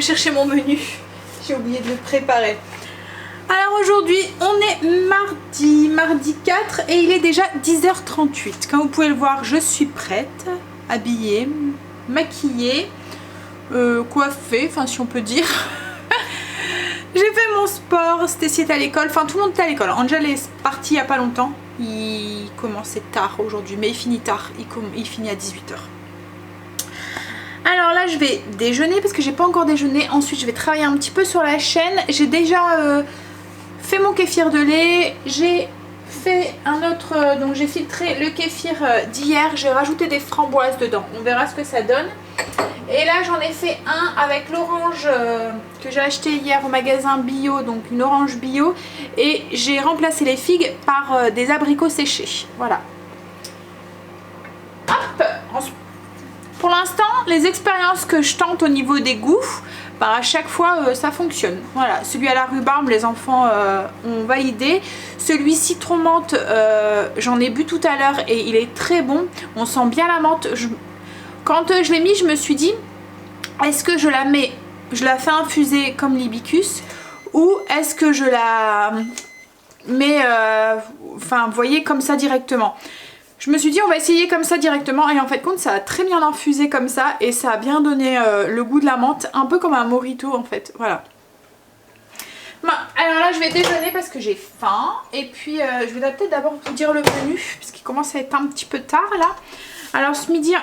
chercher mon menu. J'ai oublié de le préparer. Alors aujourd'hui, on est mardi 4 et il est déjà 10h38. Comme vous pouvez le voir, je suis prête, habillée, maquillée, coiffée, enfin si on peut dire. J'ai fait mon sport, Stacy est à l'école, enfin tout le monde est à l'école. Angel est parti il n'y a pas longtemps, il commençait tard aujourd'hui, mais il finit tard, il finit à 18h. Alors là je vais déjeuner parce que j'ai pas encore déjeuné, ensuite je vais travailler un petit peu sur la chaîne. J'ai déjà fait mon kéfir de lait, j'ai fait un autre, donc j'ai filtré le kéfir d'hier, j'ai rajouté des framboises dedans, on verra ce que ça donne. Et là j'en ai fait un avec l'orange que j'ai acheté hier au magasin bio, donc une orange bio, et j'ai remplacé les figues par des abricots séchés, voilà. Hop, pour l'instant les expériences que je tente au niveau des goûts, bah, à chaque fois ça fonctionne. Voilà, celui à la rhubarbe les enfants ont validé. Celui citron menthe j'en ai bu tout à l'heure et il est très bon, on sent bien la menthe. Quand je l'ai mis, je me suis dit, est-ce que je la fais infuser comme l'hibiscus ou est-ce que je la mets, enfin, vous voyez, comme ça directement. Je me suis dit, on va essayer comme ça directement et en fait, compte, ça a très bien infusé comme ça et ça a bien donné le goût de la menthe, un peu comme un mojito en fait, voilà. Bon, alors là, je vais déjeuner parce que j'ai faim et puis je vais peut-être d'abord vous dire le menu puisqu'il commence à être un petit peu tard là. Alors ce midi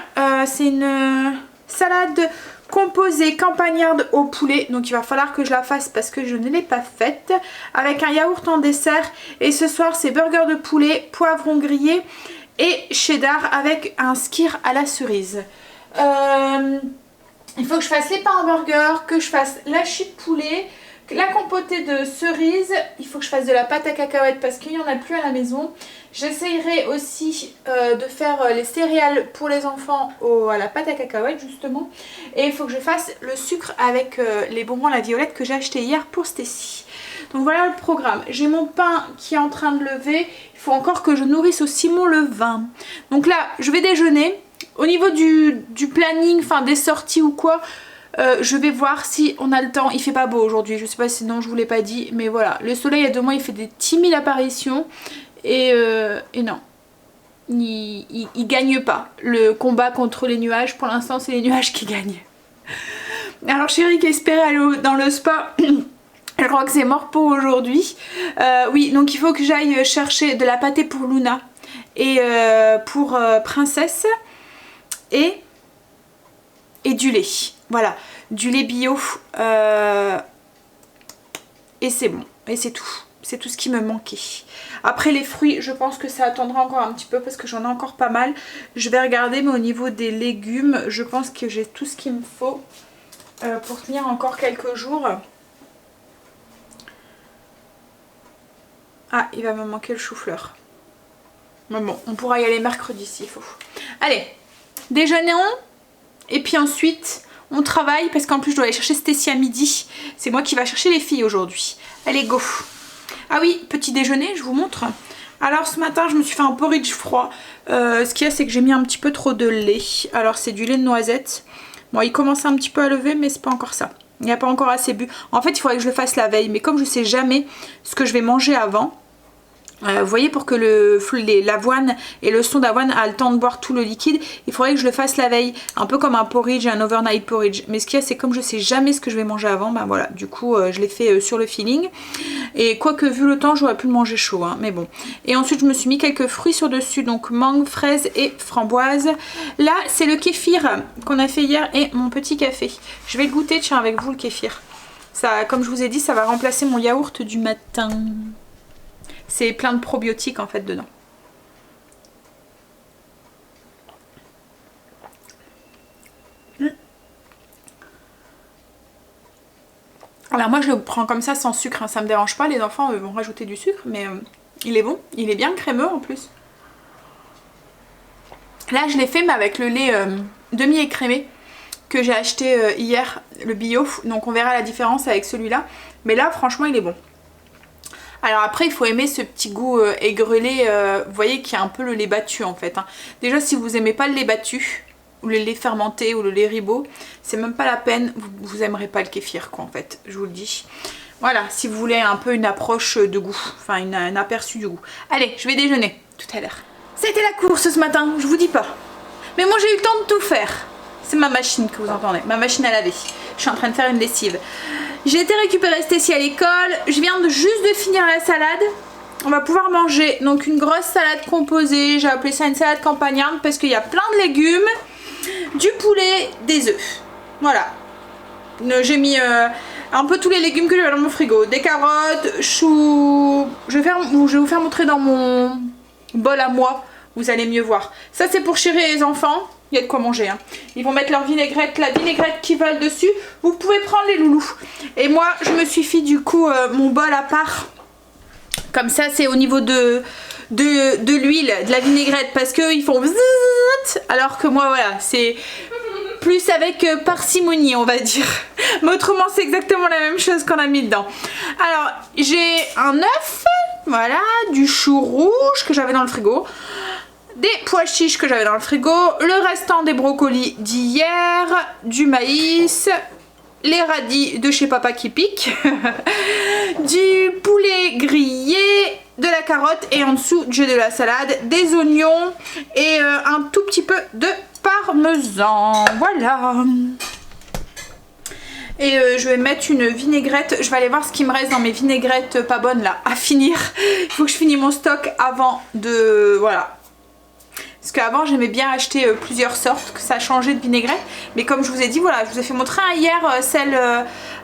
c'est une salade composée campagnarde au poulet, donc il va falloir que je la fasse parce que je ne l'ai pas faite, avec un yaourt en dessert. Et ce soir c'est burger de poulet, poivron grillé et cheddar avec un skyr à la cerise. Il faut que je fasse les pains en burger, que je fasse l'hachis de poulet, la compotée de cerises, il faut que je fasse de la pâte à cacahuètes parce qu'il n'y en a plus à la maison. J'essayerai aussi de faire les céréales pour les enfants à la pâte à cacahuètes justement. Et il faut que je fasse le sucre avec les bonbons à la violette que j'ai acheté hier pour Stacy. Donc voilà le programme. J'ai mon pain qui est en train de lever. Il faut encore que je nourrisse aussi mon levain. Donc là je vais déjeuner. Au niveau du planning, enfin des sorties ou quoi, je vais voir si on a le temps. Il fait pas beau aujourd'hui, je sais pas, sinon je vous l'ai pas dit, mais voilà, le soleil il y a 2 mois il fait des timides apparitions et non, il gagne pas le combat contre les nuages. Pour l'instant c'est les nuages qui gagnent. Alors chérie qui espérait aller dans le spa, je crois que c'est mort pour aujourd'hui. Oui, donc il faut que j'aille chercher de la pâtée pour Luna et pour Princesse et du lait. Voilà, du lait bio et c'est bon, et c'est tout. C'est tout ce qui me manquait. Après les fruits, je pense que ça attendra encore un petit peu parce que j'en ai encore pas mal. Je vais regarder, mais au niveau des légumes, je pense que j'ai tout ce qu'il me faut pour tenir encore quelques jours. Ah, il va me manquer le chou-fleur. Mais bon, on pourra y aller mercredi s'il faut. Allez, déjeunons et puis ensuite on travaille parce qu'en plus je dois aller chercher Stacy à midi. C'est moi qui va chercher les filles aujourd'hui. Allez, go. Ah oui, petit déjeuner, je vous montre. Alors ce matin je me suis fait un porridge froid. Ce qu'il y a c'est que j'ai mis un petit peu trop de lait. Alors c'est du lait de noisette. Bon, il commence un petit peu à lever mais c'est pas encore ça. Il n'y a pas encore assez bu. En fait il faudrait que je le fasse la veille. Mais comme je sais jamais ce que je vais manger avant, vous voyez, pour que l'avoine et le son d'avoine a le temps de boire tout le liquide, il faudrait que je le fasse la veille, un peu comme un porridge, un overnight porridge. Mais ce qu'il y a c'est comme je sais jamais ce que je vais manger avant, ben voilà, du coup je l'ai fait sur le feeling. Et quoique vu le temps j'aurais pu le manger chaud, hein, mais bon. Et ensuite je me suis mis quelques fruits sur dessus, donc mangue, fraise et framboise. Là c'est le kéfir qu'on a fait hier et mon petit café. Je vais le goûter, tiens, avec vous le kéfir. Ça, comme je vous ai dit, ça va remplacer mon yaourt du matin. C'est plein de probiotiques en fait dedans. Alors moi je le prends comme ça sans sucre, hein, ça me dérange pas, les enfants vont rajouter du sucre, mais il est bon, il est bien crémeux en plus. Là je l'ai fait mais avec le lait demi-écrémé que j'ai acheté hier, le bio, donc on verra la différence avec celui-là. Mais là franchement il est bon. Alors après il faut aimer ce petit goût aigrelé, vous voyez qu'il y a un peu le lait battu en fait, hein. Déjà si vous aimez pas le lait battu, ou le lait fermenté ou le lait ribot, c'est même pas la peine, vous aimerez pas le kéfir quoi en fait, je vous le dis. Voilà, si vous voulez un peu une approche de goût, enfin un aperçu du goût. Allez, je vais déjeuner tout à l'heure. C'était la course ce matin, je vous dis pas. Mais moi j'ai eu le temps de tout faire. C'est ma machine que vous entendez, ma machine à laver. Je suis en train de faire une lessive. J'ai été récupérer Stécie à l'école, je viens juste de finir la salade. On va pouvoir manger donc une grosse salade composée, j'ai appelé ça une salade campagnarde parce qu'il y a plein de légumes, du poulet, des œufs. Voilà. J'ai mis un peu tous les légumes que j'avais dans mon frigo. Des carottes, choux. Je vais vous faire montrer dans mon bol à moi, vous allez mieux voir. Ça c'est pour chérir les enfants. Il y a de quoi manger hein. Ils vont mettre leur vinaigrette, la vinaigrette qu'ils veulent dessus. Vous pouvez prendre les loulous. Et moi je me suis fait du coup mon bol à part. Comme ça c'est au niveau de l'huile, de la vinaigrette. Parce qu'ils font bzzzt, alors que moi voilà c'est plus avec parcimonie on va dire. Mais autrement c'est exactement la même chose qu'on a mis dedans. Alors j'ai un œuf, voilà, du chou rouge que j'avais dans le frigo. Des pois chiches que j'avais dans le frigo, le restant des brocolis d'hier, du maïs, les radis de chez Papa qui pique, du poulet grillé, de la carotte et en dessous j'ai de la salade, des oignons et un tout petit peu de parmesan. Voilà. Et je vais mettre une vinaigrette, je vais aller voir ce qui me reste dans mes vinaigrettes pas bonnes là à finir. Il faut que je finisse mon stock avant de... voilà. Parce qu'avant j'aimais bien acheter plusieurs sortes, que ça a changé de vinaigrette. Mais comme je vous ai dit, voilà, je vous ai fait montrer hier celle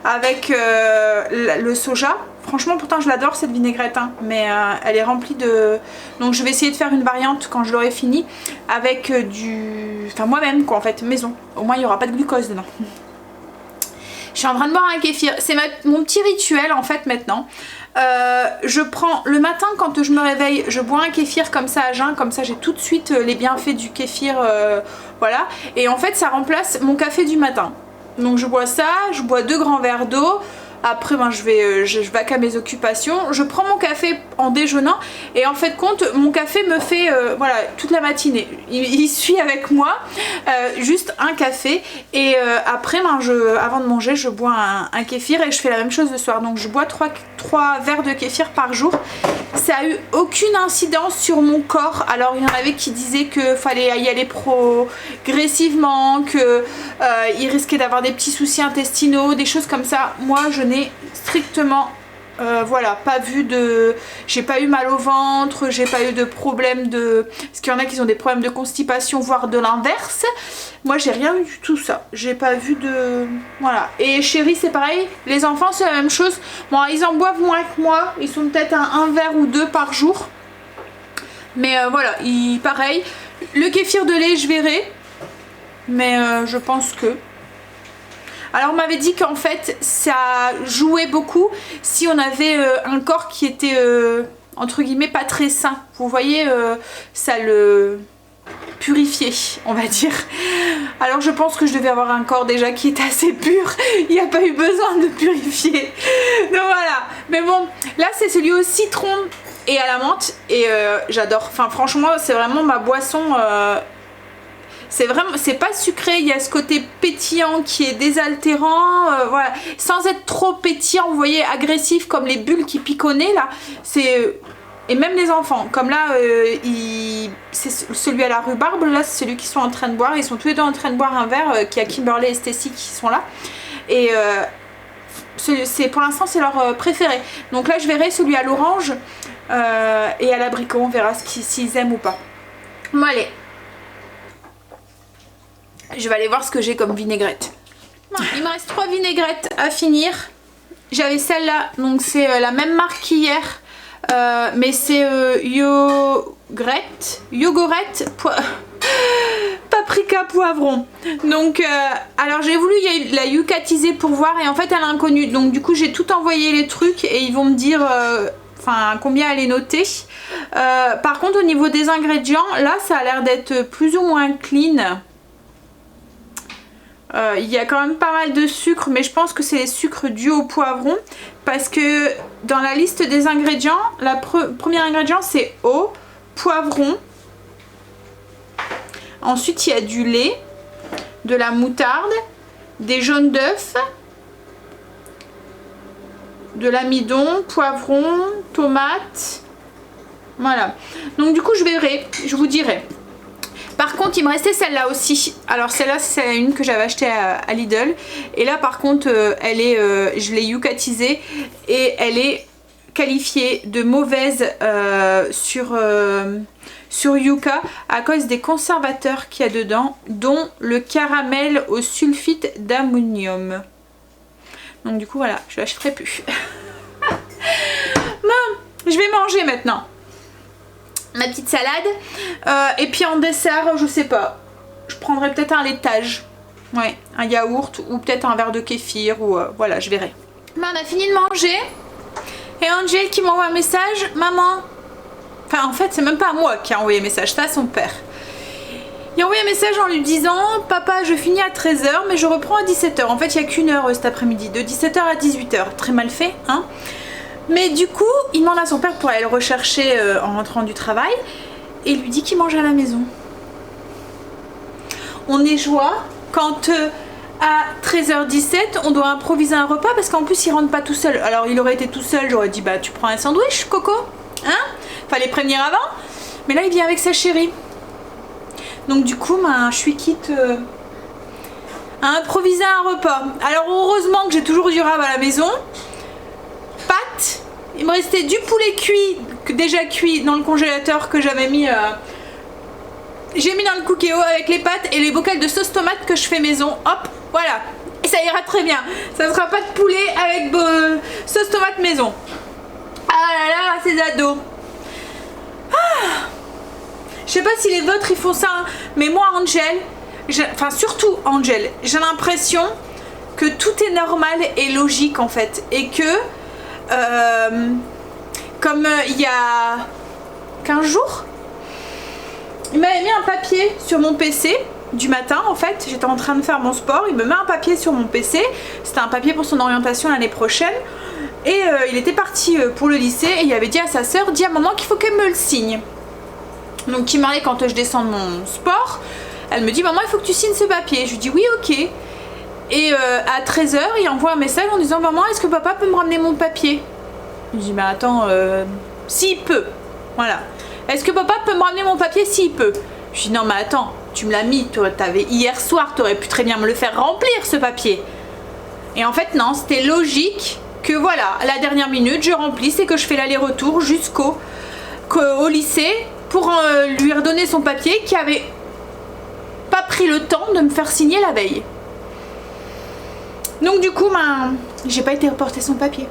avec le soja. Franchement pourtant je l'adore cette vinaigrette hein, mais elle est remplie de... Donc je vais essayer de faire une variante quand je l'aurai fini avec du... Enfin moi-même quoi en fait, maison. Au moins il n'y aura pas de glucose dedans. Je suis en train de boire un kéfir, c'est mon petit rituel en fait maintenant. Je prends le matin quand je me réveille, je bois un kéfir comme ça à jeun, comme ça j'ai tout de suite les bienfaits du kéfir, voilà. Et en fait ça remplace mon café du matin. Donc je bois ça, je bois 2 grands verres d'eau. Après ben, je vais qu'à mes occupations. Je prends mon café en déjeunant et en fait compte mon café me fait voilà toute la matinée. Il suit avec moi juste un café et après ben, avant de manger je bois un kéfir et je fais la même chose le soir. Donc je bois 3 verres de kéfir par jour. Ça a eu aucune incidence sur mon corps. Alors il y en avait qui disaient qu'il fallait y aller progressivement, que il risquait d'avoir des petits soucis intestinaux, des choses comme ça. Moi je n'ai strictement voilà, pas vu de... J'ai pas eu mal au ventre, j'ai pas eu de problème de... Parce qu'il y en a qui ont des problèmes de constipation, voire de l'inverse. Moi j'ai rien eu du tout ça. J'ai pas vu de... Voilà. Et chérie c'est pareil, les enfants c'est la même chose. Bon ils en boivent moins que moi, ils sont peut-être un verre ou 2 par jour. Mais voilà, pareil. Le kéfir de lait je verrai. Mais je pense que... Alors on m'avait dit qu'en fait ça jouait beaucoup si on avait un corps qui était entre guillemets pas très sain. Vous voyez, ça le purifiait on va dire. Alors je pense que je devais avoir un corps déjà qui était assez pur. Il n'y a pas eu besoin de purifier. Donc voilà. Mais bon, là c'est celui au citron et à la menthe. Et j'adore. Enfin franchement c'est vraiment ma boisson... C'est vraiment, c'est pas sucré, il y a ce côté pétillant qui est désaltérant, voilà, sans être trop pétillant, vous voyez, agressif comme les bulles qui piquent au nez là. C'est... Et même les enfants, comme là, c'est celui à la rhubarbe, là c'est celui qu'ils sont en train de boire, ils sont tous les deux en train de boire un verre, qui a Kimberly et Stécie qui sont là. Et pour l'instant c'est leur préféré. Donc là je verrai celui à l'orange et à l'abricot, on verra s'ils aiment ou pas. Bon allez. Je vais aller voir ce que j'ai comme vinaigrette. Il me reste 3 vinaigrettes à finir. J'avais celle-là, donc c'est la même marque qu'hier. Mais c'est Yogurette paprika poivron. Donc alors j'ai voulu la yucatiser pour voir et en fait elle est inconnue. Donc du coup j'ai tout envoyé les trucs et ils vont me dire enfin combien elle est notée. Par contre au niveau des ingrédients, là ça a l'air d'être plus ou moins clean. Il y a quand même pas mal de sucre, mais je pense que c'est les sucres dus au poivron parce que dans la liste des ingrédients, premier ingrédient c'est eau, poivron, ensuite il y a du lait, de la moutarde, des jaunes d'œufs, de l'amidon, poivron, tomates. Voilà. Donc du coup je verrai, je vous dirai. Par contre il me restait celle-là aussi. Alors celle-là c'est une que j'avais achetée à Lidl. Et là par contre elle est, je l'ai yucatisée et elle est qualifiée de mauvaise sur Yuka à cause des conservateurs qu'il y a dedans, dont le caramel au sulfite d'ammonium. Donc du coup voilà, je l'achèterai plus. Bon, je vais manger maintenant ma petite salade et puis en dessert je sais pas, je prendrai peut-être un laitage, ouais, un yaourt ou peut-être un verre de kéfir ou voilà, je verrai. Ben, on a fini de manger et Angel qui m'envoie un message, maman, enfin en fait c'est même pas moi qui a envoyé un message, c'est à son père. Il a envoyé un message en lui disant papa je finis à 13 h mais je reprends à 17 h. En fait il n'y a qu'une heure cet après-midi, de 17 h à 18 h, très mal fait hein. Mais du coup il demande à son père pour aller le rechercher en rentrant du travail et il lui dit qu'il mange à la maison. On est joie quand à 13h17 on doit improviser un repas parce qu'en plus il rentre pas tout seul. Alors il aurait été tout seul, j'aurais dit bah tu prends un sandwich Coco, hein, fallait prévenir avant. Mais là il vient avec sa chérie. Donc du coup ben, je suis quitte à improviser un repas. Alors heureusement que j'ai toujours du rab à la maison. Pâtes, il me restait du poulet cuit, déjà cuit dans le congélateur que j'avais mis. J'ai mis dans le Cookéo avec les pâtes et les bocaux de sauce tomate que je fais maison. Hop, voilà. Et ça ira très bien. Ça ne sera pas de poulet avec sauce tomate maison. Ah là là, ces ados. Ah. Je sais pas si les vôtres ils font ça, hein, mais moi Angel, enfin surtout Angel, j'ai l'impression que tout est normal et logique en fait. Et que comme il y a 15 jours, il m'avait mis un papier sur mon PC du matin en fait, j'étais en train de faire mon sport, il me met un papier sur mon PC, c'était un papier pour son orientation l'année prochaine. Et il était parti pour le lycée et il avait dit à sa soeur, dis à maman qu'il faut qu'elle me le signe. Donc il m'a dit quand je descends de mon sport, elle me dit maman il faut que tu signes ce papier. Je lui dis oui ok. Et à 13 h il envoie un message en disant maman est-ce que papa peut me ramener mon papier. Je lui dis mais attends, s'il peut, voilà. Est-ce que papa peut me ramener mon papier s'il peut. Je lui dis non mais attends, tu me l'as mis, t'avais hier soir, t'aurais pu très bien me le faire remplir ce papier. Et en fait non, c'était logique que voilà, à la dernière minute je remplisse et que je fais l'aller-retour jusqu'au lycée pour lui redonner son papier qui avait pas pris le temps de me faire signer la veille. Donc du coup, ben, j'ai pas été reporter son papier.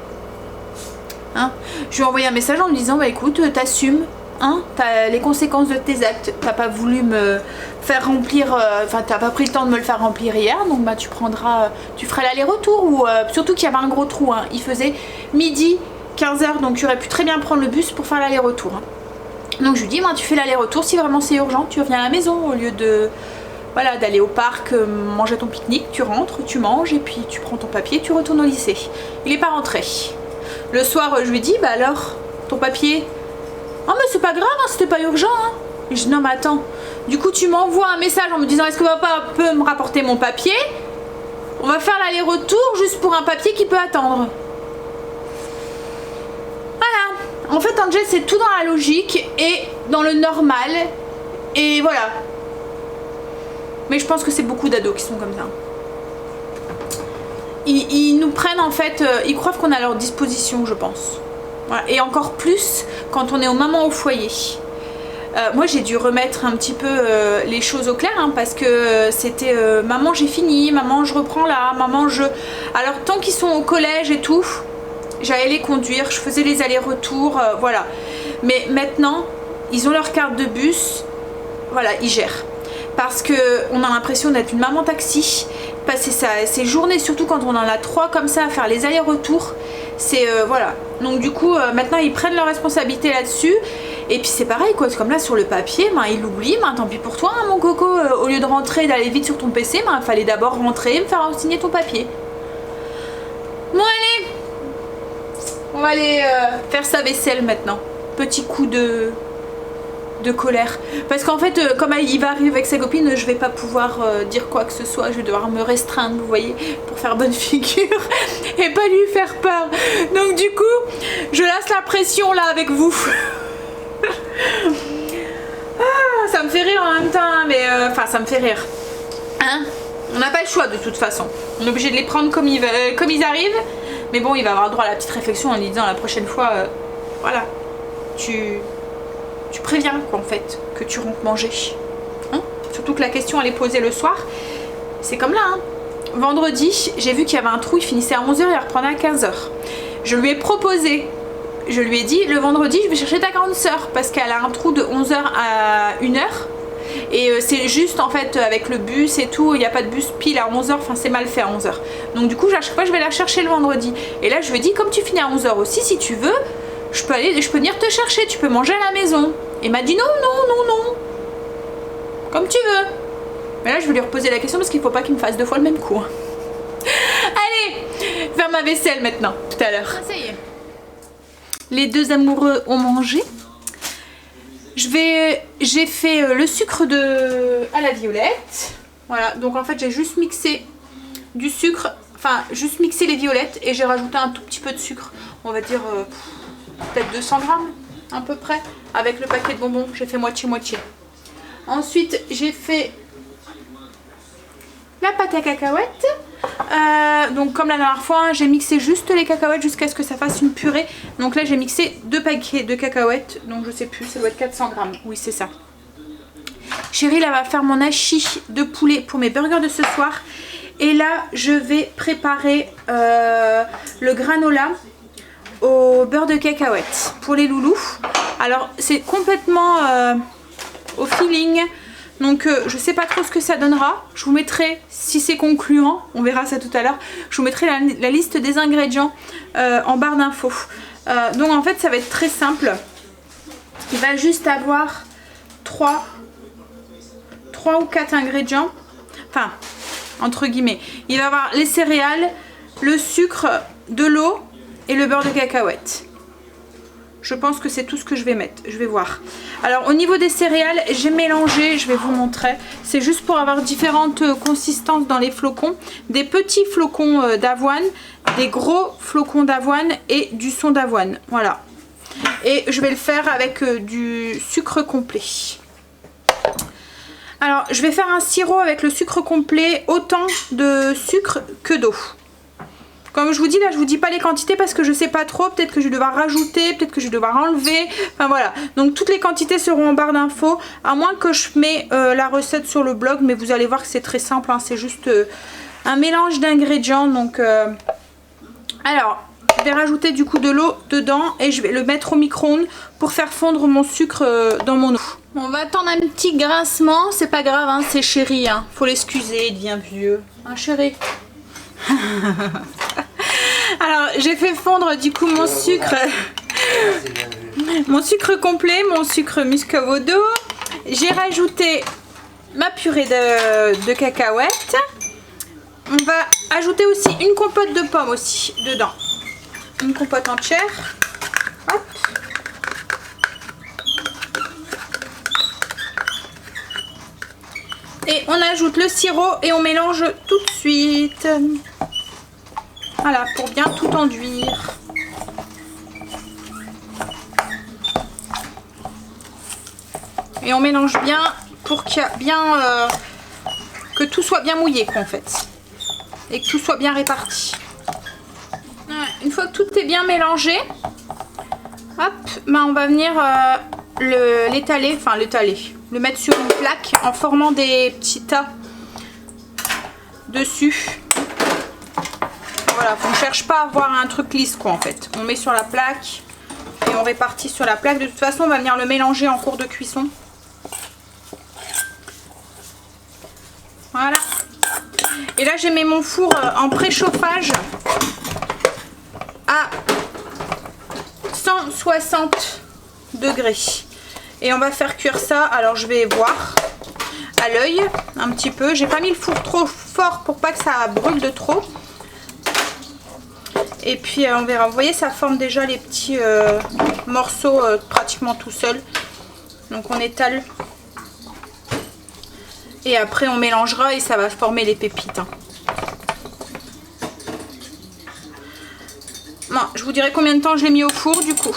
Hein, je lui ai envoyé un message en me disant bah écoute, t'assumes, hein, t'as les conséquences de tes actes. T'as pas voulu me faire remplir, enfin t'as pas pris le temps de me le faire remplir hier, donc bah tu prendras, tu feras l'aller-retour ou surtout qu'il y avait un gros trou. Hein, il faisait midi 15 h, donc tu aurais pu très bien prendre le bus pour faire l'aller-retour. Hein. Donc je lui dis, ben, tu fais l'aller-retour, si vraiment c'est urgent, tu reviens à la maison au lieu de voilà, d'aller au parc, manger ton pique-nique, tu rentres, tu manges et puis tu prends ton papier, tu retournes au lycée. Il n'est pas rentré. Le soir, je lui dis, bah alors, ton papier? Oh mais c'est pas grave, hein, c'était pas urgent. Hein. Et je dis, non mais attends, du coup tu m'envoies un message en me disant, est-ce que papa peut me rapporter mon papier? On va faire l'aller-retour juste pour un papier qui peut attendre. En fait Angel c'est tout dans la logique et dans le normal et voilà. Mais je pense que c'est beaucoup d'ados qui sont comme ça. Ils nous prennent en fait, ils croient qu'on est à leur disposition je pense. Voilà. Et encore plus quand on est aux mamans au foyer. Moi j'ai dû remettre un petit peu les choses au clair hein, parce que c'était maman j'ai fini, maman je reprends là, maman je... Alors tant qu'ils sont au collège et tout... J'allais les conduire, je faisais les allers-retours, voilà. Mais maintenant, ils ont leur carte de bus, voilà, ils gèrent. Parce qu'on a l'impression d'être une maman taxi, passer ces journées, surtout quand on en a 3 comme ça, à faire les allers-retours, c'est, voilà. Donc du coup, maintenant, ils prennent leur responsabilité là-dessus. Et puis c'est pareil, quoi, c'est comme là, sur le papier, ben, ils l'oublient, ben, tant pis pour toi, hein, mon coco, au lieu de rentrer, d'aller vite sur ton PC, ben, il fallait d'abord rentrer et me faire signer ton papier. Bon, allez! On va aller faire sa vaisselle maintenant. Petit coup de de colère. Parce qu'en fait, comme il va arriver avec sa copine, je vais pas pouvoir dire quoi que ce soit. Je vais devoir me restreindre, vous voyez, pour faire bonne figure et pas lui faire peur. Donc du coup, je lâche la pression là avec vous. Ah, ça me fait rire en même temps, hein, mais enfin ça me fait rire. Hein, on n'a pas le choix de toute façon. On est obligé de les prendre comme ils arrivent. Mais bon, il va avoir droit à la petite réflexion en lui disant la prochaine fois, voilà, tu préviens quoi en fait, que tu rentres manger. Hein, surtout que la question elle est posée le soir. C'est comme là, hein. Vendredi, j'ai vu qu'il y avait un trou, il finissait à 11h, il reprenait à 15h. Je lui ai proposé, je lui ai dit, le vendredi, je vais chercher ta grande soeur parce qu'elle a un trou de 11h à 1h. Et c'est juste en fait avec le bus et tout, il n'y a pas de bus pile à 11h, enfin c'est mal fait à 11h. Donc du coup à chaque fois je vais la chercher le vendredi. Et là je lui ai dit, comme tu finis à 11h aussi, si tu veux, je peux venir te chercher, tu peux manger à la maison. Et il m'a dit non, non, non, non. Comme tu veux. Mais là je vais lui reposer la question parce qu'il ne faut pas qu'il me fasse deux fois le même coup. Allez, faire ma vaisselle maintenant, tout à l'heure. Ça y est. Les deux amoureux ont mangé. J'ai fait le sucre à la violette. Voilà, donc en fait j'ai juste mixé du sucre, enfin juste mixé les violettes et j'ai rajouté un tout petit peu de sucre. On va dire peut-être 200 grammes à peu près. Avec le paquet de bonbons, j'ai fait moitié-moitié. Ensuite j'ai fait la pâte à cacahuètes. Donc comme la dernière fois, j'ai mixé juste les cacahuètes jusqu'à ce que ça fasse une purée. Donc là j'ai mixé 2 paquets de cacahuètes. Donc je sais plus, ça doit être 400 grammes. Oui c'est ça. Chérie là va faire mon hachis de poulet pour mes burgers de ce soir. Et là je vais préparer le granola au beurre de cacahuètes pour les loulous. Alors c'est complètement au feeling. Donc je sais pas trop ce que ça donnera. Je vous mettrai, si c'est concluant, on verra ça tout à l'heure, je vous mettrai la liste des ingrédients en barre d'infos. Donc en fait ça va être très simple. Il va juste avoir 3 ou 4 ingrédients. Enfin, entre guillemets. Il va avoir les céréales, le sucre, de l'eau et le beurre de cacahuète. Je pense que c'est tout ce que je vais mettre. Je vais voir. Alors au niveau des céréales, j'ai mélangé, je vais vous montrer. C'est juste pour avoir différentes consistances dans les flocons. Des petits flocons d'avoine, des gros flocons d'avoine et du son d'avoine. Voilà. Et je vais le faire avec du sucre complet. Alors je vais faire un sirop avec le sucre complet, autant de sucre que d'eau. Comme je vous dis, là je vous dis pas les quantités parce que je sais pas trop, peut-être que je vais devoir rajouter, peut-être que je vais devoir enlever, enfin voilà. Donc toutes les quantités seront en barre d'infos, à moins que je mette la recette sur le blog, mais vous allez voir que c'est très simple, hein, c'est juste un mélange d'ingrédients. Donc alors, je vais rajouter du coup de l'eau dedans et je vais le mettre au micro-ondes pour faire fondre mon sucre dans mon eau. On va attendre un petit grincement, c'est pas grave, hein, c'est Chéri, hein. Faut l'excuser, il devient vieux. Hein Chéri? Alors j'ai fait fondre du coup mon sucre complet, mon sucre muscovado. J'ai rajouté ma purée de cacahuètes. On va ajouter aussi une compote de pommes aussi dedans. Une compote entière. Hop. Et on ajoute le sirop et on mélange tout de suite. Voilà, pour bien tout enduire. Et on mélange bien pour qu'il y a bien que tout soit bien mouillé quoi, en fait. Et que tout soit bien réparti. Ouais, une fois que tout est bien mélangé, hop, ben on va venir l'étaler, le mettre sur une plaque en formant des petits tas dessus. Voilà, on ne cherche pas à avoir un truc lisse quoi en fait. On met sur la plaque et on répartit sur la plaque. De toute façon, on va venir le mélanger en cours de cuisson. Voilà. Et là, j'ai mis mon four en préchauffage à 160 degrés. Et on va faire cuire ça. Alors, je vais voir à l'œil un petit peu. J'ai pas mis le four trop fort pour pas que ça brûle de trop. Et puis on verra. Vous voyez, ça forme déjà les petits morceaux pratiquement tout seul. Donc on étale. Et après on mélangera et ça va former les pépites. Hein. Bon, je vous dirai combien de temps je l'ai mis au four du coup.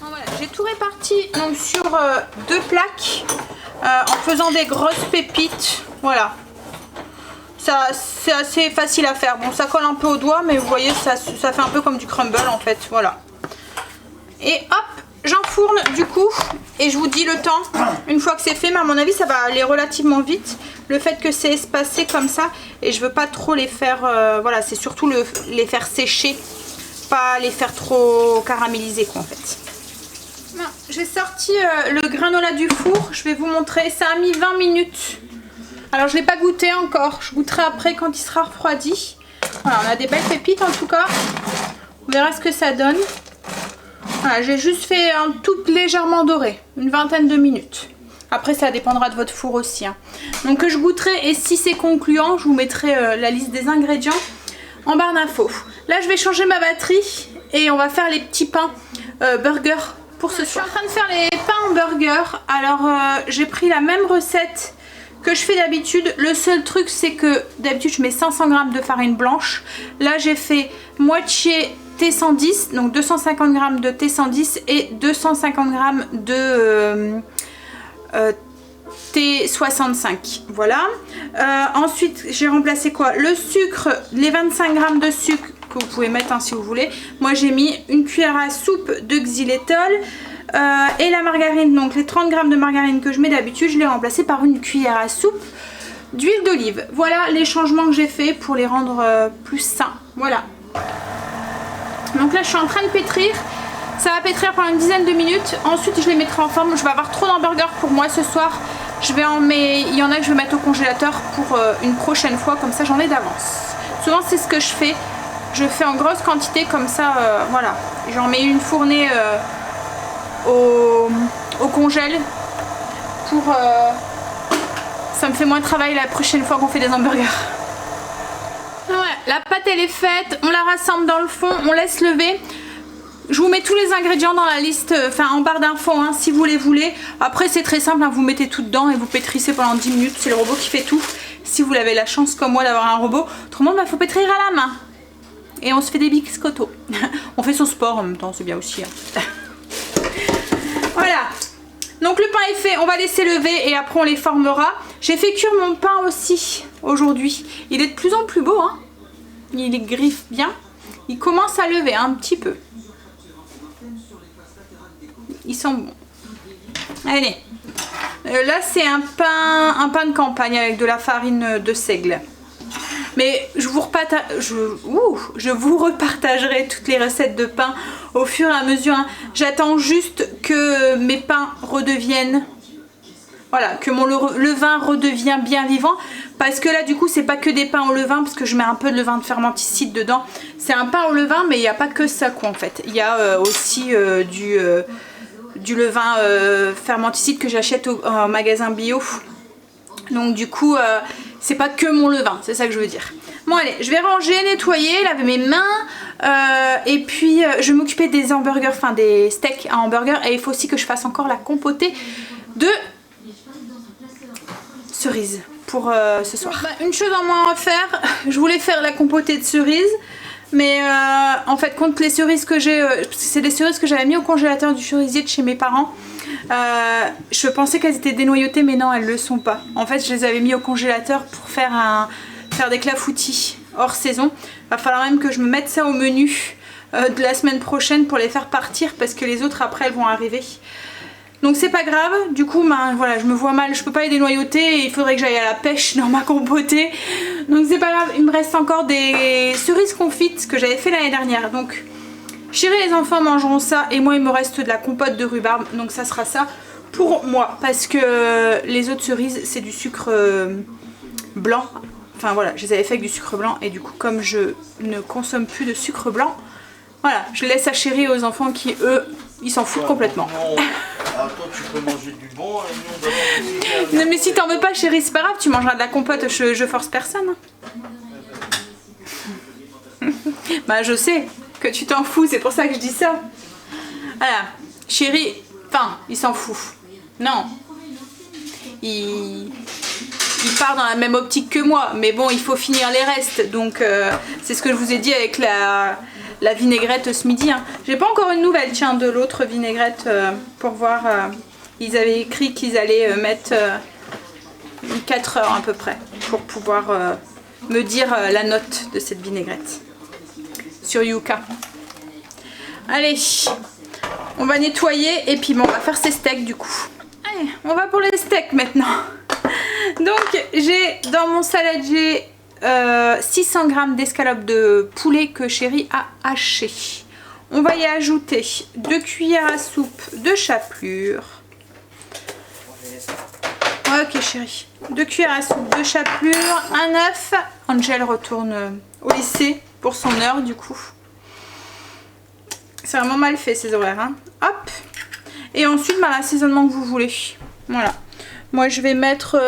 Voilà, j'ai tout réparti donc, sur 2 plaques en faisant des grosses pépites. Voilà. C'est assez facile à faire. Bon, ça colle un peu au doigt, mais vous voyez, ça fait un peu comme du crumble en fait. Voilà. Et hop, j'enfourne du coup. Et je vous dis le temps, une fois que c'est fait, mais à mon avis, ça va aller relativement vite. Le fait que c'est espacé comme ça, et je veux pas trop les faire... voilà, c'est surtout les faire sécher, pas les faire trop caraméliser quoi en fait. J'ai sorti le granola du four, je vais vous montrer. Ça a mis 20 minutes. Alors je ne l'ai pas goûté encore, je goûterai après quand il sera refroidi. Voilà, on a des belles pépites en tout cas. On verra ce que ça donne. Voilà, j'ai juste fait un tout légèrement doré, une vingtaine de minutes. Après ça dépendra de votre four aussi. Hein. Donc je goûterai et si c'est concluant, je vous mettrai la liste des ingrédients en barre d'infos. Là je vais changer ma batterie et on va faire les petits pains burger pour ce soir. Je suis en train de faire les pains burger. Alors j'ai pris la même recette que je fais d'habitude. Le seul truc c'est que d'habitude je mets 500 g de farine blanche. Là j'ai fait moitié T110, donc 250 g de T110 et 250 g de T65. Voilà. Ensuite j'ai remplacé quoi? Le sucre, les 25 g de sucre que vous pouvez mettre hein, si vous voulez. Moi j'ai mis une cuillère à soupe de xylitol. Et la margarine, donc les 30 g de margarine que je mets d'habitude, je l'ai remplacée par une cuillère à soupe d'huile d'olive. Voilà les changements que j'ai fait pour les rendre plus sains. Voilà. Donc là je suis en train de pétrir. Ça va pétrir pendant une dizaine de minutes. Ensuite je les mettrai en forme. Je vais avoir trop d'hamburgers pour moi ce soir. Il y en a que je vais mettre au congélateur pour une prochaine fois. Comme ça j'en ai d'avance. Souvent c'est ce que je fais. Je fais en grosse quantité comme ça. Voilà. J'en mets une fournée au congèle pour ça me fait moins de travail la prochaine fois qu'on fait des hamburgers. Ouais, la pâte elle est faite, on la rassemble dans le fond, on laisse lever. Je vous mets tous les ingrédients dans la liste, enfin en barre d'infos hein, si vous les voulez. Après c'est très simple, hein, vous mettez tout dedans et vous pétrissez pendant 10 minutes, c'est le robot qui fait tout. Si vous avez la chance comme moi d'avoir un robot, autrement il faut pétrir à la main. Et on se fait des biscottos. On fait son sport en même temps, c'est bien aussi. Hein. Voilà, donc le pain est fait, on va laisser lever et après on les formera. J'ai fait cuire mon pain aussi aujourd'hui. Il est de plus en plus beau, hein. Il griffe bien. Il commence à lever un petit peu. Ils sont bons. Allez, là c'est un pain de campagne avec de la farine de seigle. Mais je vous repartagerai toutes les recettes de pain au fur et à mesure. Hein. J'attends juste que mes pains redeviennent... Voilà, que mon levain redevient bien vivant. Parce que là du coup c'est pas que des pains au levain, parce que je mets un peu de levain de fermenticide dedans. C'est un pain au levain mais il n'y a pas que ça quoi en fait. Il y a aussi du levain fermenticide que j'achète au magasin bio. Donc du coup c'est pas que mon levain, c'est ça que je veux dire. Bon allez, je vais ranger, nettoyer, laver mes mains et puis je vais m'occuper des hamburgers, enfin des steaks à hamburger. Et il faut aussi que je fasse encore la compotée de cerises pour ce soir. Une chose en moins à faire, je voulais faire la compotée de cerises. Mais en fait compte les cerises que j'ai, c'est des cerises que j'avais mis au congélateur du cerisier de chez mes parents. Je pensais qu'elles étaient dénoyautées mais non elles le sont pas. En fait je les avais mis au congélateur pour faire des clafoutis hors saison. Va falloir même que je me mette ça au menu de la semaine prochaine pour les faire partir parce que les autres après elles vont arriver. Donc c'est pas grave, du coup ben, voilà, je me vois mal, je peux pas les dénoyauter et il faudrait que j'aille à la pêche dans ma compotée. Donc c'est pas grave, il me reste encore des cerises confites que j'avais fait l'année dernière. Donc Chéri et les enfants mangeront ça et moi il me reste de la compote de rhubarbe. Donc ça sera ça pour moi parce que les autres cerises c'est du sucre blanc. Enfin voilà, je les avais fait avec du sucre blanc et du coup comme je ne consomme plus de sucre blanc, voilà, je laisse à Chéri et aux enfants qui eux, ils s'en foutent complètement. Ah, toi tu peux manger du bon et nous on va... Non mais si t'en veux pas Chéri c'est pas grave, tu mangeras de la compote, je force personne. Bah je sais que tu t'en fous, c'est pour ça que je dis ça. Voilà, Chéri Enfin, il s'en fout. Non. Il part dans la même optique que moi. Mais bon, il faut finir les restes. Donc, c'est ce que je vous ai dit avec la vinaigrette ce midi. Hein. J'ai pas encore une nouvelle, tiens, de l'autre vinaigrette pour voir. Ils avaient écrit qu'ils allaient mettre 4 heures à peu près pour pouvoir me dire la note de cette vinaigrette sur Yuka. Allez, on va nettoyer et puis bon, on va faire ces steaks du coup. Allez, on va pour les steaks maintenant. Donc j'ai dans mon saladier 600 g d'escalope de poulet que Chérie a haché. On va y ajouter 2 cuillères à soupe de chapelure. Ok Chérie, 2 cuillères à soupe de chapelure, un œuf. Angel retourne au lycée pour son heure du coup. C'est vraiment mal fait ces horaires. Hein. Hop. Et ensuite l'assaisonnement que vous voulez. Voilà. Moi je vais mettre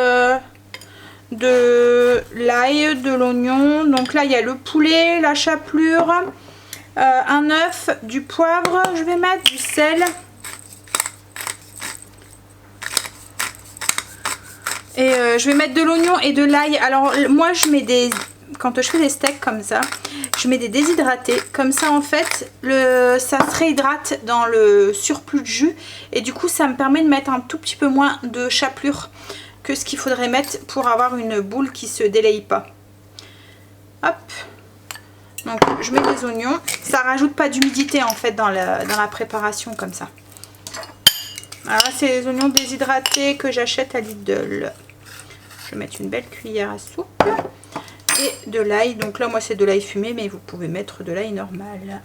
de l'ail, de l'oignon. Donc là il y a le poulet, la chapelure, un œuf, du poivre. Je vais mettre du sel. Et je vais mettre de l'oignon et de l'ail. Alors moi je mets des... Quand je fais des steaks comme ça, je mets des déshydratés. Comme ça en fait, ça se réhydrate dans le surplus de jus. Et du coup ça me permet de mettre un tout petit peu moins de chapelure que ce qu'il faudrait mettre pour avoir une boule qui se délaye pas. Hop. Donc je mets des oignons. Ça rajoute pas d'humidité en fait dans la préparation comme ça. Alors là c'est les oignons déshydratés que j'achète à Lidl. Je vais mettre une belle cuillère à soupe. Et de l'ail. Donc là moi c'est de l'ail fumé, mais vous pouvez mettre de l'ail normal.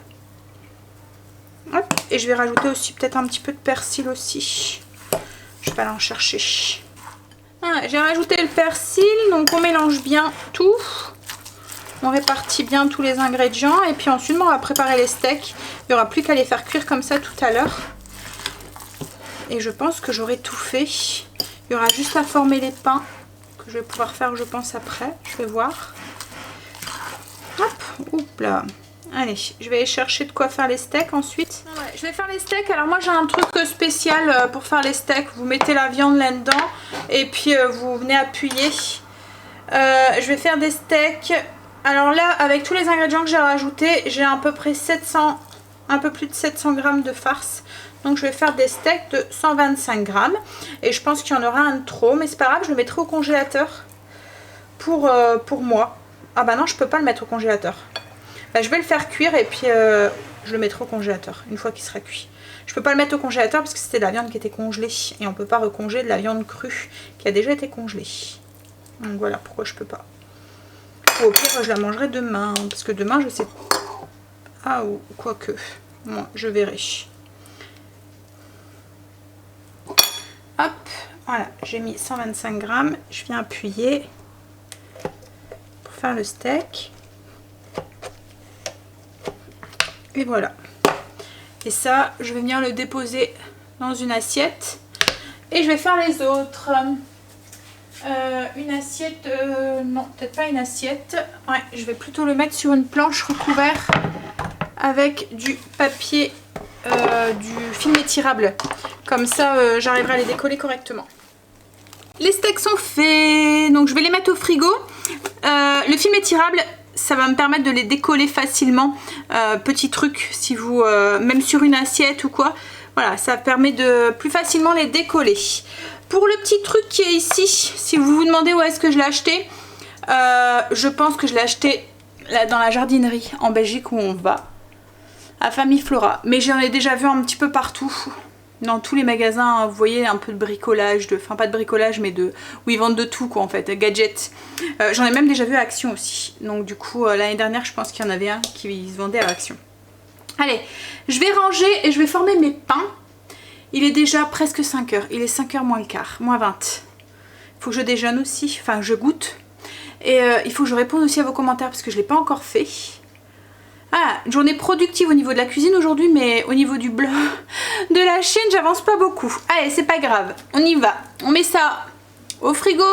Hop. Et je vais rajouter aussi peut-être un petit peu de persil aussi. Je vais aller en chercher. Ah, j'ai rajouté le persil. Donc on mélange bien tout. On répartit bien tous les ingrédients. Et puis ensuite on va préparer les steaks. Il n'y aura plus qu'à les faire cuire comme ça tout à l'heure. Et je pense que j'aurai tout fait. Il y aura juste à former les pains. Que je vais pouvoir faire je pense après. Je vais voir. Hop, oups là. Allez, je vais aller chercher de quoi faire les steaks ensuite. Ouais, je vais faire les steaks. Alors moi j'ai un truc spécial pour faire les steaks. Vous mettez la viande là-dedans et puis vous venez appuyer. Je vais faire des steaks. Alors là, avec tous les ingrédients que j'ai rajoutés, j'ai à peu près 700, un peu plus de 700 g de farce. Donc je vais faire des steaks de 125 g. Et je pense qu'il y en aura un de trop, mais c'est pas grave, je le mettrai au congélateur pour moi. Ah bah non, je peux pas le mettre au congélateur. Bah, je vais le faire cuire et puis je le mettrai au congélateur une fois qu'il sera cuit. Je peux pas le mettre au congélateur parce que c'était de la viande qui était congelée. Et on peut pas recongeler de la viande crue qui a déjà été congelée. Donc voilà pourquoi je peux pas. Ou au pire, je la mangerai demain. Parce que demain, je sais... Ah, ou quoique. Bon, je verrai. Hop, voilà, j'ai mis 125 g. Je viens appuyer pour faire le steak. Et voilà. Et ça, je vais venir le déposer dans une assiette. Et je vais faire les autres. Une assiette... non, peut-être pas une assiette. Ouais, je vais plutôt le mettre sur une planche recouverte avec du papier, du film étirable. Comme ça, j'arriverai à les décoller correctement. Les steaks sont faits, donc je vais les mettre au frigo. Le film étirable, ça va me permettre de les décoller facilement. Petit truc, si vous, même sur une assiette ou quoi, voilà, ça permet de plus facilement les décoller. Pour le petit truc qui est ici, si vous vous demandez où est-ce que je l'ai acheté, je pense que je l'ai acheté là, dans la jardinerie en Belgique où on va, à Famille Flora. Mais j'en ai déjà vu un petit peu partout. Dans tous les magasins, vous voyez, un peu de bricolage, enfin pas de bricolage, mais de où ils vendent de tout quoi en fait, gadgets. J'en ai même déjà vu à Action aussi. Donc du coup, l'année dernière, je pense qu'il y en avait un qui se vendait à Action. Allez, je vais ranger et je vais former mes pains. Il est déjà presque 5 h. Il est 5 h moins le quart, moins 20. Il faut que je déjeune aussi, enfin je goûte. Et il faut que je réponde aussi à vos commentaires parce que je ne l'ai pas encore fait. Ah, une journée productive au niveau de la cuisine aujourd'hui, mais au niveau du blog de la chaîne, j'avance pas beaucoup. Allez, c'est pas grave, on y va. On met ça au frigo,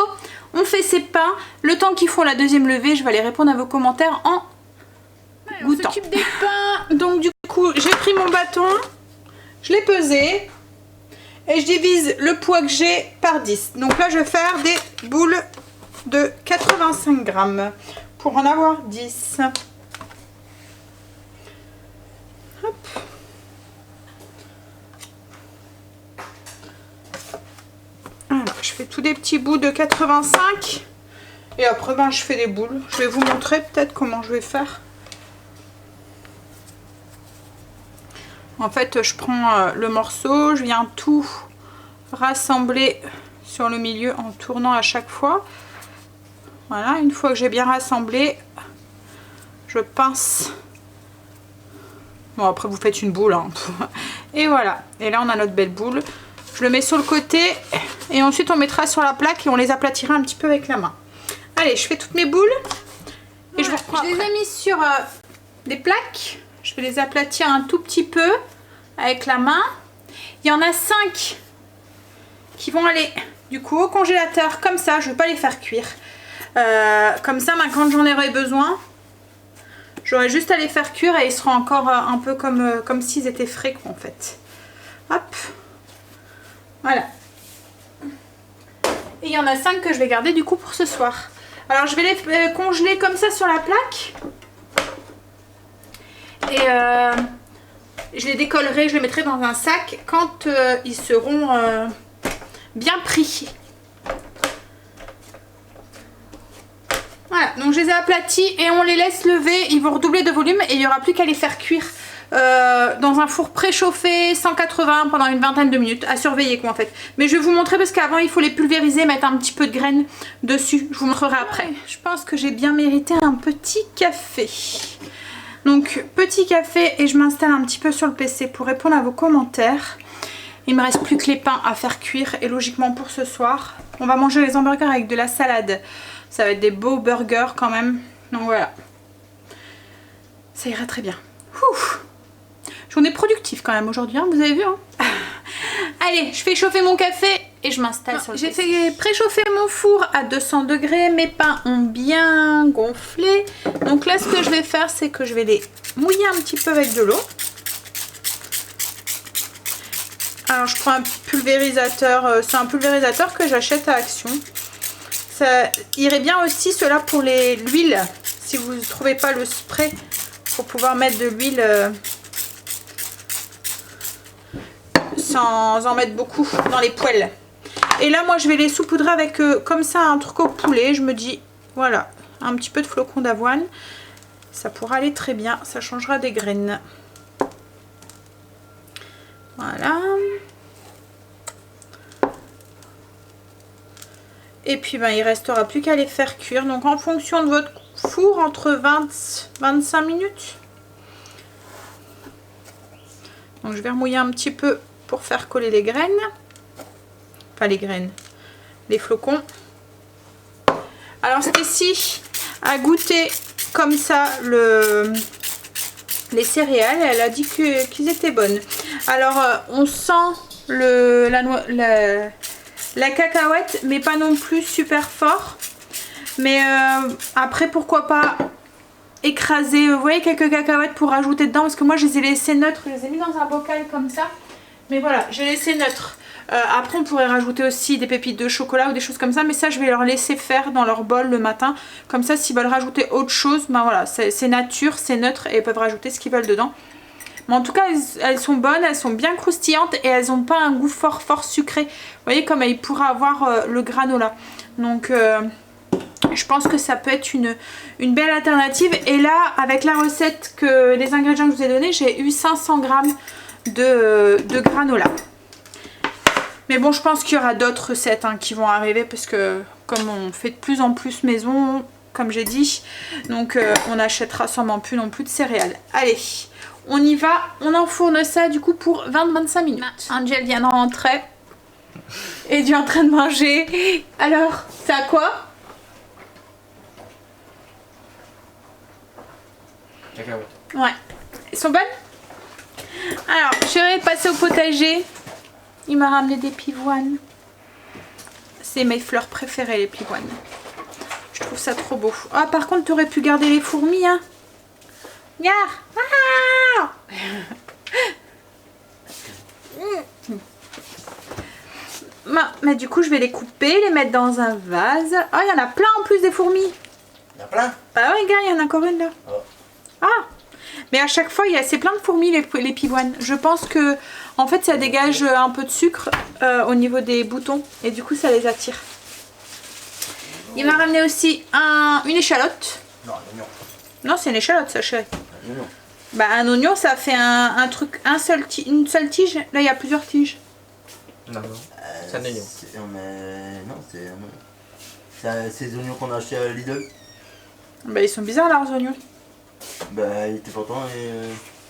on fait ses pains. Le temps qu'ils font la deuxième levée, je vais aller répondre à vos commentaires en goûtant. On s'occupe des pains. Donc du coup, j'ai pris mon bâton, je l'ai pesé. et je divise le poids que j'ai par 10. Donc là je vais faire des boules de 85 grammes pour en avoir 10. Hop. Voilà, je fais tous des petits bouts de 85 et après ben, je fais des boules. Je vais vous montrer peut-être comment je vais faire. En fait, je prends le morceau, je viens tout rassembler sur le milieu en tournant à chaque fois. Voilà, une fois que j'ai bien rassemblé, je pince. Bon, après vous faites une boule, hein. Et voilà, et là on a notre belle boule. Je le mets sur le côté et ensuite on mettra sur la plaque et on les aplatira un petit peu avec la main. Allez, je fais toutes mes boules et je vous reprends. Je les ai mis sur des plaques. Je vais les aplatir un tout petit peu avec la main. Il y en a 5 qui vont aller du coup au congélateur comme ça. Je ne vais pas les faire cuire. Comme ça, quand j'en aurai besoin, j'aurai juste à les faire cuire et ils seront encore un peu comme s'ils étaient frais quoi, en fait. Hop. Voilà. Et il y en a 5 que je vais garder du coup pour ce soir. Alors je vais les congeler comme ça sur la plaque. Et je les décollerai, je les mettrai dans un sac quand ils seront bien pris. Voilà, donc je les ai aplatis et on les laisse lever. Ils vont redoubler de volume et il n'y aura plus qu'à les faire cuire dans un four préchauffé 180 pendant une vingtaine de minutes. À surveiller quoi en fait. Mais je vais vous montrer parce qu'avant il faut les pulvériser, mettre un petit peu de graines dessus. Je vous montrerai après. Je pense que j'ai bien mérité un petit café. Donc petit café et je m'installe un petit peu sur le PC pour répondre à vos commentaires. Il me reste plus que les pains à faire cuire et logiquement pour ce soir, on va manger les hamburgers avec de la salade. Ça va être des beaux burgers quand même. Donc voilà. Ça ira très bien. Ouf. Journée productive quand même aujourd'hui, hein, vous avez vu hein. Allez, je fais chauffer mon café et je m'installe sur le PC. J'ai fait préchauffer mon four à 200 degrés. Mes pains ont bien gonflé. Donc là, ce que je vais faire, c'est que je vais les mouiller un petit peu avec de l'eau. Alors, je prends un pulvérisateur. C'est un pulvérisateur que j'achète à Action. Ça irait bien aussi, cela pour l'huile. Si vous ne trouvez pas le spray pour pouvoir mettre de l'huile... sans en mettre beaucoup dans les poêles. Et là moi je vais les saupoudrer avec comme ça un truc au poulet. Je me dis voilà, un petit peu de flocons d'avoine, ça pourra aller très bien, ça changera des graines. Voilà. Et puis ben, il restera plus qu'à les faire cuire. Donc en fonction de votre four, entre 20-25 minutes. Donc je vais remouiller un petit peu pour faire coller les graines. Enfin les graines, les flocons. Alors Stécie a goûté comme ça les céréales. Elle a dit qu'ils étaient bonnes. Alors on sent la cacahuète, mais pas non plus super fort. Mais après pourquoi pas écraser, vous voyez, quelques cacahuètes pour rajouter dedans, parce que moi je les ai laissées neutres, je les ai mis dans un bocal comme ça, mais voilà, j'ai laissé neutres. Après on pourrait rajouter aussi des pépites de chocolat ou des choses comme ça, mais ça je vais leur laisser faire dans leur bol le matin, comme ça s'ils veulent rajouter autre chose, ben voilà, c'est nature, c'est neutre et ils peuvent rajouter ce qu'ils veulent dedans. Mais en tout cas elles sont bonnes, elles sont bien croustillantes et elles n'ont pas un goût fort sucré, vous voyez, comme il pourra avoir le granola. Donc je pense que ça peut être une belle alternative. Et là, avec la recette, les ingrédients que je vous ai donnés, j'ai eu 500 grammes de granola. Mais bon, je pense qu'il y aura d'autres recettes hein, qui vont arriver parce que comme on fait de plus en plus maison, comme j'ai dit, donc on n'achètera sûrement plus non plus de céréales. Allez, on y va. On enfourne ça du coup pour 20-25 minutes. Angel vient de rentrer et est en train de manger. Alors, c'est à quoi ? Cacahuètes. Ouais. Ils sont bonnes? Alors, je vais passer au potager. Il m'a ramené des pivoines. C'est mes fleurs préférées, les pivoines. Je trouve ça trop beau. Ah, par contre, tu aurais pu garder les fourmis, hein. Regarde. Ah Mais du coup, je vais les couper, les mettre dans un vase. Ah, il y en a plein en plus des fourmis. Il y en a plein. Ah ouais, gars, il y en a encore une là. Oh. Ah, mais à chaque fois, c'est plein de fourmis les pivoines. Je pense que, en fait, ça dégage un peu de sucre au niveau des boutons. Et du coup, ça les attire. Il m'a ramené aussi une échalote. Non, un oignon. Non, c'est une échalote, ça, chérie. Un oignon. Bah, un oignon, ça fait un truc, une seule tige. Là, il y a plusieurs tiges. Non, c'est un oignon. Non, c'est les oignons qu'on a achetés à Lidl. Bah, ils sont bizarres, leurs oignons. Bah, il était pourtant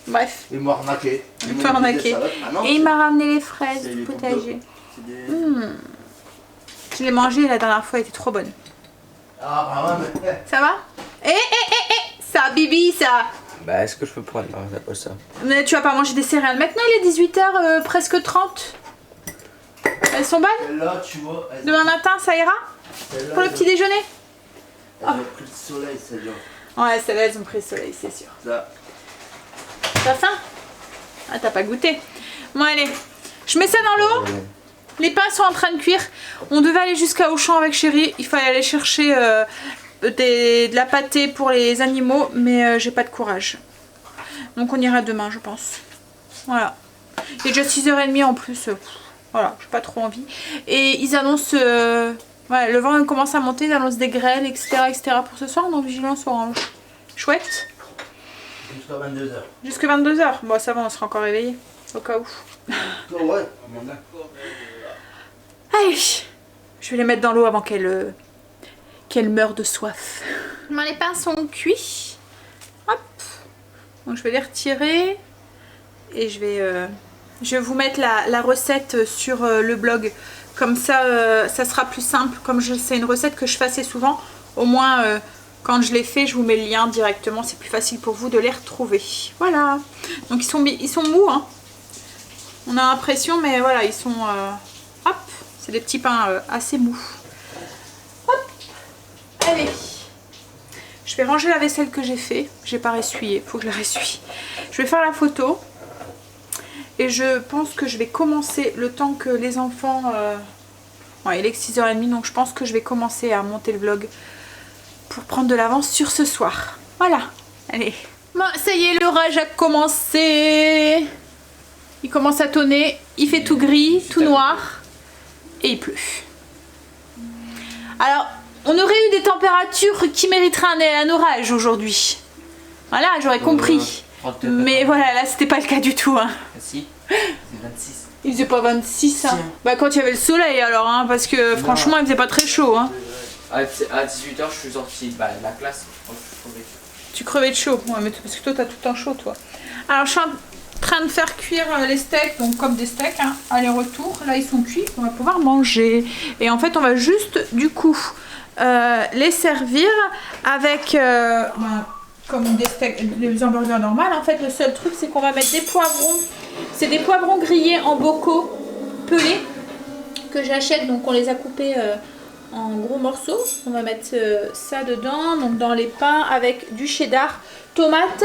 Bref. il m'a arnaqué. Il m'a arnaqué. Ah non, Et il m'a ramené les fraises c'est du les potager. c'est des... Je l'ai mangé la dernière fois, elle était trop bonne. Ah, bah ouais, mais... Ça va? Ça, Bibi, ça. Bah, est-ce que je peux prendre ça? Mais tu vas pas manger des céréales maintenant, il est 18h, presque 30. Elles sont bonnes? Celle-là, tu vois... Demain matin, ça ira? Pour le petit déjeuner? Elle a pris le soleil, celle-là. Ouais, celles-là, elles ont pris le soleil, c'est sûr. Ça. T'as faim? Ah, t'as pas goûté. Bon, allez. Je mets ça dans l'eau. Les pains sont en train de cuire. On devait aller jusqu'à Auchan avec chérie. Il fallait aller chercher de la pâtée pour les animaux. Mais j'ai pas de courage. Donc on ira demain, je pense. Voilà. Il est déjà 6h30 en plus. Voilà, j'ai pas trop envie. Et ils annoncent... ouais, le vent commence à monter. Ils annoncent des grêles, etc., etc. pour ce soir. On est en vigilance orange. Chouette. Jusqu'à 22h. Jusque 22h. Bon, ça va, on sera encore réveillés. Au cas où. Oh, ouais. Allez, je vais les mettre dans l'eau avant qu'elle meure de soif. Les pains sont cuits. Hop. Donc je vais les retirer. Et je vais vous mettre la recette sur le blog. Comme ça, ça sera plus simple. Comme c'est une recette que je fais assez souvent. Au moins, quand je les fais, je vous mets le lien directement. C'est plus facile pour vous de les retrouver. Voilà. Donc ils sont mous. Hein. On a l'impression, mais voilà, ils sont... hop. C'est des petits pains assez mous. Hop. Allez. Je vais ranger la vaisselle que j'ai fait. J'ai pas ressuyé. Faut que je la ressuie. Je vais faire la photo. Et je pense que je vais commencer le temps que les enfants... Ouais, il est 6h30. Donc je pense que je vais commencer à monter le vlog. Pour prendre de l'avance sur ce soir. Voilà. Allez. Bon, ça y est, l'orage a commencé. Il commence à tonner. Il fait tout gris, tout noir. Et il pleut. Alors, on aurait eu des températures qui mériteraient un orage aujourd'hui. Voilà, j'aurais compris. Mais voilà, là, c'était pas le cas du tout. Hein. Si, c'est 26. Il faisait pas 26, hein. Bah, quand il y avait le soleil, alors, hein, parce que franchement, il faisait pas très chaud. Hein. À 18h, je suis sorti de la classe. Tu crevais de chaud. Ouais, mais parce que toi, t'as tout le temps chaud, toi. Alors, je suis en train de faire cuire les steaks, donc comme des steaks, hein, aller-retour. Là, ils sont cuits, on va pouvoir manger. Et en fait, on va juste, du coup, les servir avec, comme des steaks, des hamburgers normales. En fait, le seul truc, c'est qu'on va mettre des poivrons. C'est des poivrons grillés en bocaux pelés que j'achète. Donc, on les a coupés en gros morceaux. On va mettre ça dedans, donc dans les pains avec du cheddar, tomates.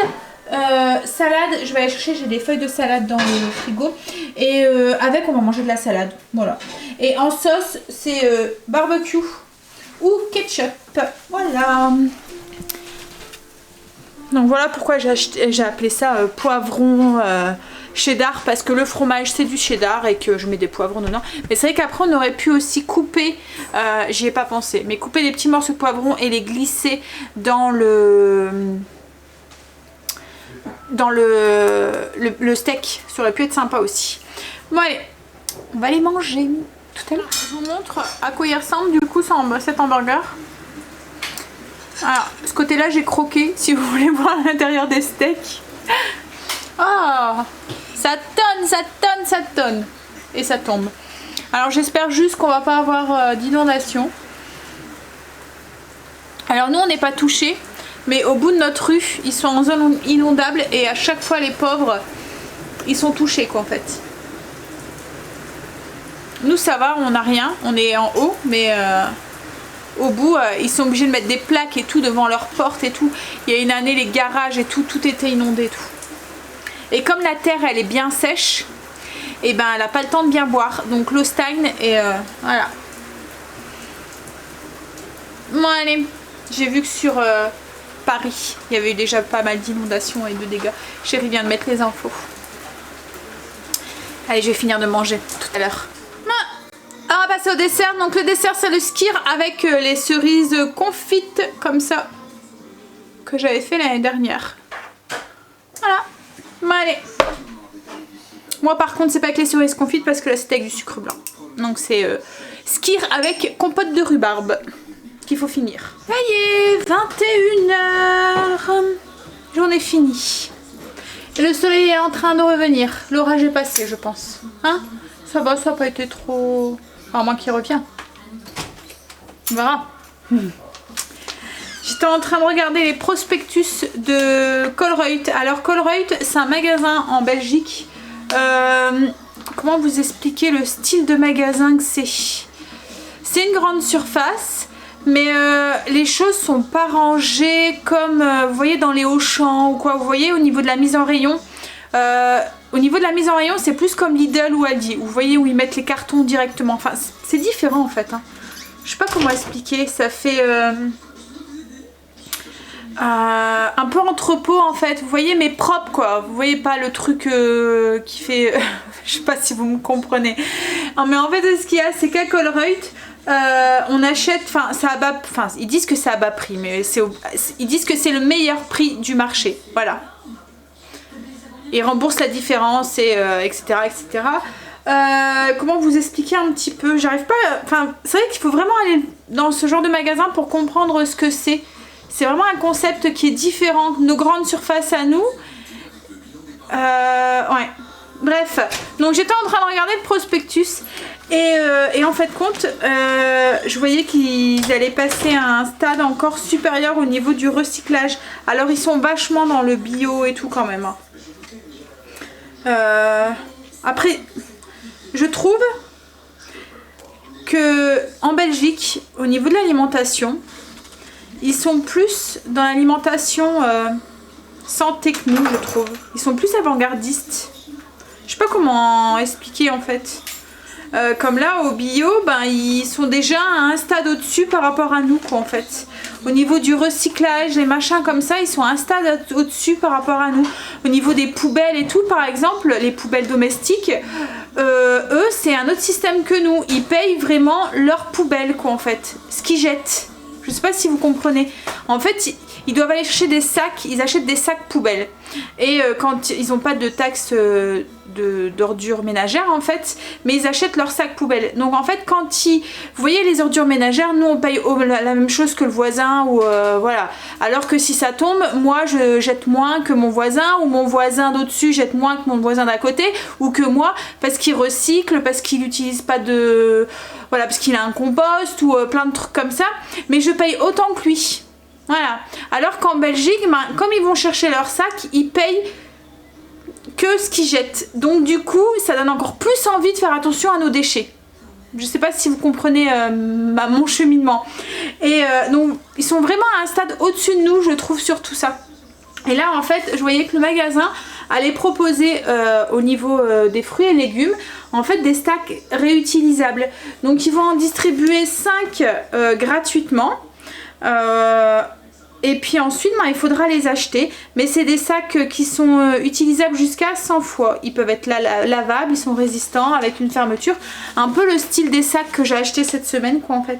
Salade, je vais aller chercher, j'ai des feuilles de salade dans le frigo et avec on va manger de la salade, voilà. Et en sauce c'est barbecue ou ketchup, voilà. Donc voilà pourquoi j'ai appelé ça poivron cheddar, parce que le fromage c'est du cheddar et que je mets des poivrons dedans. Mais c'est vrai qu'après on aurait pu aussi couper, j'y ai pas pensé, mais couper des petits morceaux de poivrons et les glisser dans le steak. Ça aurait pu être sympa aussi. Bon allez, on va les manger tout à l'heure. Je vous montre à quoi il ressemble du coup cet hamburger. Alors ce côté là j'ai croqué si vous voulez voir l'intérieur des steaks. Oh, ça tonne, ça tonne, ça tonne. Et ça tombe. Alors j'espère juste qu'on va pas avoir d'inondation. Alors nous on n'est pas touchés. Mais au bout de notre rue, ils sont en zone inondable et à chaque fois les pauvres, ils sont touchés quoi en fait. Nous ça va, on n'a rien, on est en haut, mais au bout, ils sont obligés de mettre des plaques et tout devant leur porte et tout. Il y a une année, les garages et tout, tout était inondé et tout. Et comme la terre elle est bien sèche, et ben elle n'a pas le temps de bien boire. Donc l'eau stagne et voilà. Bon allez, j'ai vu que sur Paris, il y avait eu déjà pas mal d'inondations et de dégâts. Chérie vient de mettre les infos. Allez, je vais finir de manger tout à l'heure. On va passer au dessert. Donc le dessert c'est le skyr avec les cerises confites comme ça que j'avais fait l'année dernière. Voilà. Bon allez. Moi par contre c'est pas avec les cerises confites parce que là c'était avec du sucre blanc. Donc c'est skyr avec compote de rhubarbe qu'il faut finir. Ça y est, 21h. Journée finie. Et le soleil est en train de revenir. L'orage est passé je pense. Hein? Ça va, ça n'a pas été trop... Enfin, moi qui reviens. On verra. J'étais en train de regarder les prospectus de Colruyt. Alors Colruyt, c'est un magasin en Belgique. Comment vous expliquer le style de magasin que c'est? C'est une grande surface, mais les choses sont pas rangées comme vous voyez dans les Auchan ou quoi. Vous voyez au niveau de la mise en rayon. Au niveau de la mise en rayon, c'est plus comme Lidl ou Aldi. Vous voyez où ils mettent les cartons directement. Enfin, c'est différent en fait. Hein. Je sais pas comment expliquer. Ça fait un peu entrepôt en fait. Vous voyez, mais propre quoi. Vous voyez pas le truc qui fait... je sais pas si vous me comprenez. Non, mais en fait, ce qu'il y a, c'est qu'à Colruyt, on achète... Enfin, ils disent que c'est à bas prix, mais ils disent que c'est le meilleur prix du marché. Voilà. Ils remboursent la différence et etc. etc. Comment vous expliquer un petit peu? J'arrive pas... Enfin, c'est vrai qu'il faut vraiment aller dans ce genre de magasin pour comprendre ce que c'est. C'est vraiment un concept qui est différent de nos grandes surfaces à nous. Ouais. Bref. Donc j'étais en train de regarder le prospectus. Et en fait compte, je voyais qu'ils allaient passer à un stade encore supérieur au niveau du recyclage. Alors ils sont vachement dans le bio et tout quand même. Hein. Après, je trouve que en Belgique, au niveau de l'alimentation, ils sont plus dans l'alimentation santé que nous, je trouve. Ils sont plus avant-gardistes. Je sais pas comment expliquer en fait. Comme là au bio, ben, ils sont déjà à un stade au-dessus par rapport à nous quoi en fait. Au niveau du recyclage, les machins comme ça, ils sont à un stade au-dessus par rapport à nous. Au niveau des poubelles et tout, par exemple, les poubelles domestiques, eux c'est un autre système que nous. Ils payent vraiment leurs poubelles quoi en fait, ce qu'ils jettent. Je sais pas si vous comprenez. En fait, ils doivent aller chercher des sacs, ils achètent des sacs poubelles. Et quand ils n'ont pas de taxe d'ordures ménagères en fait, mais ils achètent leurs sacs poubelles. Donc en fait, quand ils... Vous voyez les ordures ménagères, nous on paye la même chose que le voisin ou voilà. Alors que si ça tombe, moi je jette moins que mon voisin ou mon voisin d'au-dessus jette moins que mon voisin d'à côté ou que moi parce qu'il recycle, parce qu'il n'utilise pas de... Voilà, parce qu'il a un compost ou plein de trucs comme ça. Mais je paye autant que lui. Voilà. Alors qu'en Belgique, ben, comme ils vont chercher leur sac, ils payent que ce qu'ils jettent. Donc du coup, ça donne encore plus envie de faire attention à nos déchets. Je sais pas si vous comprenez mon cheminement. Et donc, ils sont vraiment à un stade au-dessus de nous, je trouve, sur tout ça. Et là, en fait, je voyais que le magasin allait proposer au niveau des fruits et légumes, en fait, des stacks réutilisables. Donc, ils vont en distribuer 5 gratuitement. Et puis ensuite il faudra les acheter, mais c'est des sacs qui sont utilisables jusqu'à 100 fois. Ils peuvent être lavables, ils sont résistants avec une fermeture, un peu le style des sacs que j'ai acheté cette semaine quoi en fait.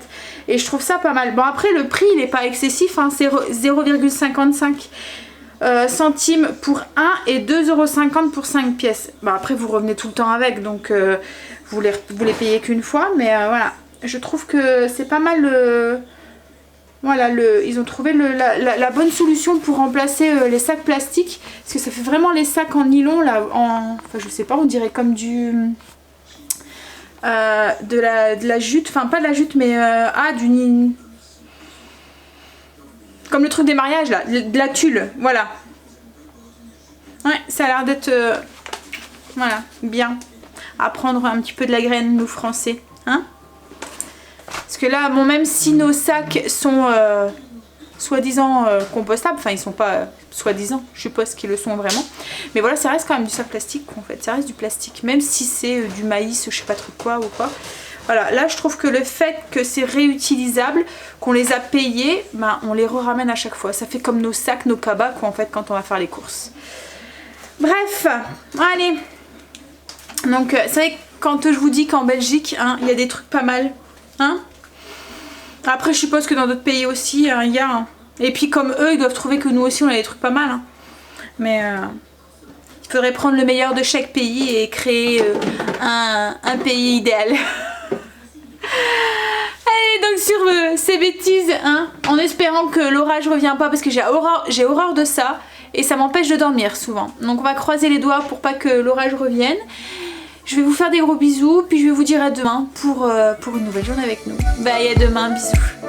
Et je trouve ça pas mal. Bon après le prix il est pas excessif, hein, c'est 0,55 centimes pour 1 et 2,50 € pour 5 pièces. Bon après vous revenez tout le temps avec, donc vous les payez qu'une fois, mais voilà. Je trouve que c'est pas mal voilà, ils ont trouvé la bonne solution pour remplacer les sacs plastiques. Parce que ça fait vraiment les sacs en nylon là, enfin je sais pas, on dirait comme du... de la jute, enfin pas de la jute mais comme le truc des mariages là, de la tulle, voilà. Ouais, ça a l'air d'être voilà, bien. À prendre un petit peu de la graine, nous français, hein. Parce que là, bon, même si nos sacs sont soi-disant compostables. Enfin, ils sont pas soi-disant, je suppose qu'ils le sont vraiment. Mais voilà, ça reste quand même du sac plastique en fait. Ça reste du plastique, même si c'est du maïs, je sais pas trop quoi ou quoi. Voilà, là je trouve que le fait que c'est réutilisable, qu'on les a payés, ben, on les ramène à chaque fois. Ça fait comme nos sacs, nos cabas quoi, en fait quand on va faire les courses. Bref, allez. Donc c'est vrai que quand je vous dis qu'en Belgique, hein, il y a des trucs pas mal. Hein, après je suppose que dans d'autres pays aussi, il y a... Hein. Et puis comme eux, ils doivent trouver que nous aussi on a des trucs pas mal. Hein. Mais il faudrait prendre le meilleur de chaque pays et créer un pays idéal. Allez, donc sur ces bêtises, hein, en espérant que l'orage revient pas, parce que j'ai horreur de ça et ça m'empêche de dormir souvent. Donc on va croiser les doigts pour pas que l'orage revienne. Je vais vous faire des gros bisous, puis je vais vous dire à demain pour une nouvelle journée avec nous. Bye, à demain, bisous.